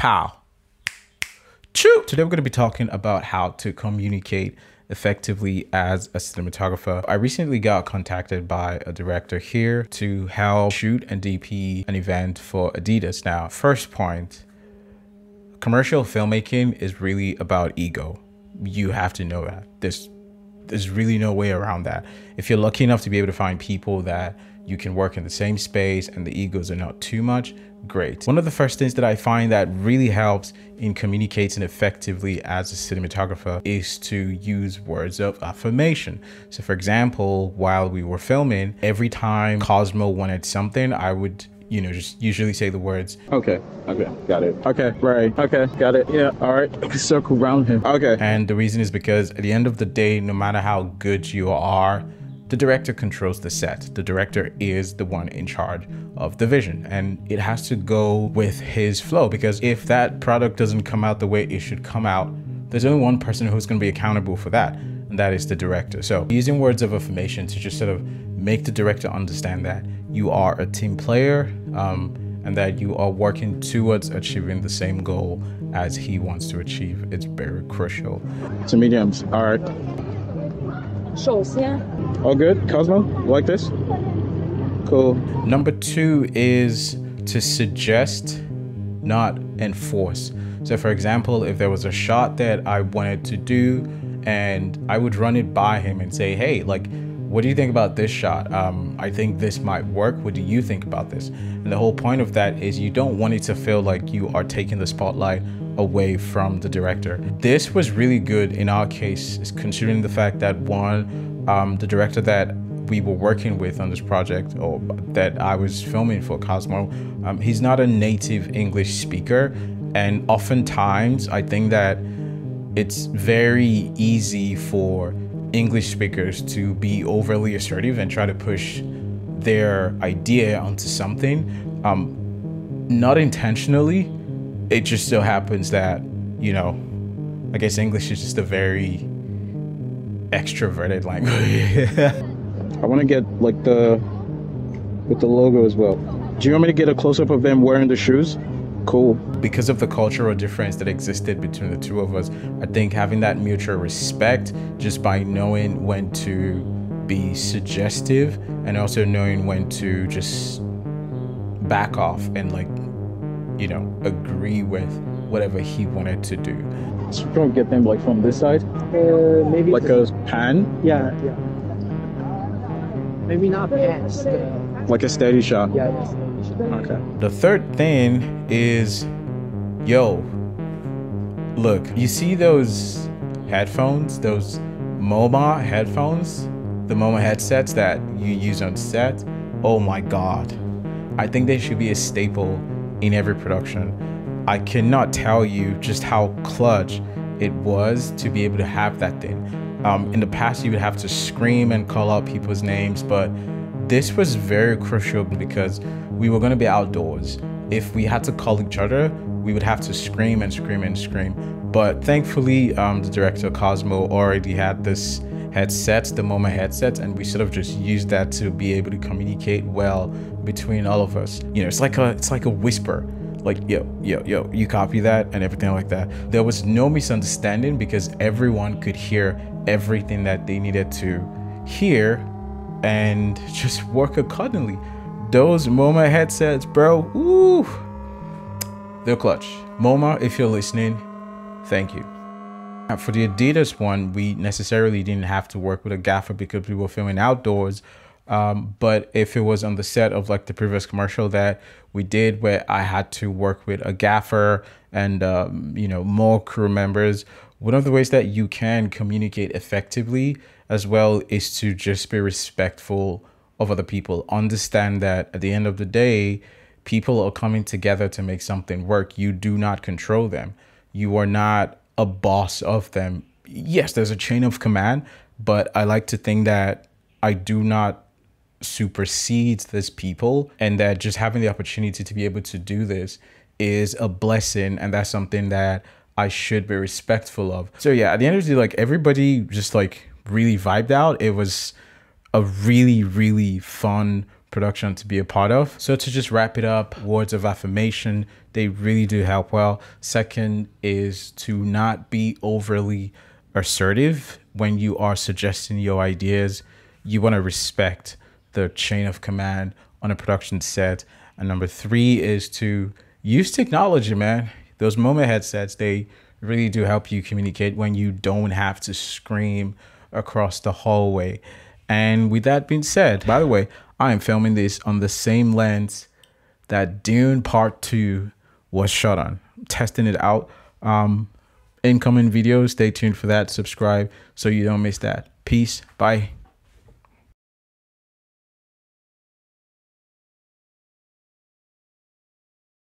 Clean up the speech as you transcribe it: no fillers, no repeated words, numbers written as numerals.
Pow. Choo. Today we're going to be talking about how to communicate effectively as a cinematographer. I recently got contacted by a director here to help shoot and DP an event for Adidas. Now, first point, commercial filmmaking is really about ego. You have to know that. There's really no way around that. If you're lucky enough to be able to find people that you can work in the same space and the egos are not too much, great. One of the first things that I find that really helps in communicating effectively as a cinematographer is to use words of affirmation. So for example, while we were filming, every time Cosmo wanted something, I would just usually say the words, okay, got it. Okay, right, okay, got it. Yeah, all right, circle around him. Okay. And the reason is because at the end of the day, no matter how good you are, the director controls the set. The director is the one in charge of the vision, and it has to go with his flow, because if that product doesn't come out the way it should come out, there's only one person who's going to be accountable for that, and that is the director. So using words of affirmation to just sort of make the director understand that you are a team player, and that you are working towards achieving the same goal as he wants to achieve. It's very crucial. To mediums. All right. All good, Cosmo? Like this? Cool. Number two is to suggest, not enforce. So for example, if there was a shot that I wanted to do and I would run it by him and say, hey, like, what do you think about this shot? I think this might work. What do you think about this? And the whole point of that is you don't want it to feel like you are taking the spotlight away from the director. This was really good in our case, considering the fact that the director that we were working with on this project, or that I was filming for Cosmo, he's not a native English speaker. And oftentimes I think that it's very easy for English speakers to be overly assertive and try to push their idea onto something, not intentionally. It just so happens that, I guess English is just a very extroverted language. I want to get like with the logo as well. Do you want me to get a close-up of them wearing the shoes? Cool. Because of the cultural difference that existed between the two of us, I think having that mutual respect, just by knowing when to be suggestive and also knowing when to just back off and agree with whatever he wanted to do. So we're gonna get them like from this side? Maybe like a pan? Yeah. Maybe not pan. Like a steady shot? Yeah. Okay. The third thing is, look, you see those headphones, those MoMA headphones, the MoMA headsets that you use on set? Oh my God. I think they should be a staple in every production. I cannot tell you just how clutch it was to be able to have that thing. In the past, you would have to scream and call out people's names, but this was very crucial because we were going to be outdoors. If we had to call each other, we would have to scream and scream and scream. But thankfully, the director Cosmo already had this headsets, the MoMA headsets, and we sort of just used that to be able to communicate well between all of us. It's like a whisper, like yo, you copy that and everything like that. There was no misunderstanding because everyone could hear everything that they needed to hear and just work accordingly. Those MoMA headsets, bro, ooh, they're clutch. MoMA, if you're listening, thank you. For the Adidas one, we necessarily didn't have to work with a gaffer because we were filming outdoors. But if it was on the set of like the previous commercial that we did, where I had to work with a gaffer and, more crew members, one of the ways that you can communicate effectively as well is to just be respectful of other people. Understand that at the end of the day, people are coming together to make something work. You do not control them. You are not a boss of them. Yes, there's a chain of command, but I like to think that I do not supersede these people, and that just having the opportunity to be able to do this is a blessing, and that's something that I should be respectful of. So yeah, at the end of the day, like everybody just like really vibed out. It was a really, really fun production to be a part of. So to just wrap it up, words of affirmation, They really do help well. Second is to not be overly assertive when you are suggesting your ideas. You want to respect the chain of command on a production set. And number three is to use technology, man. Those moment headsets, they really do help you communicate when you don't have to scream across the hallway. And with that being said, by the way, I am filming this on the same lens that Dune Part 2 was shot on. I'm testing it out. Incoming videos, stay tuned for that. Subscribe so you don't miss that. Peace. Bye.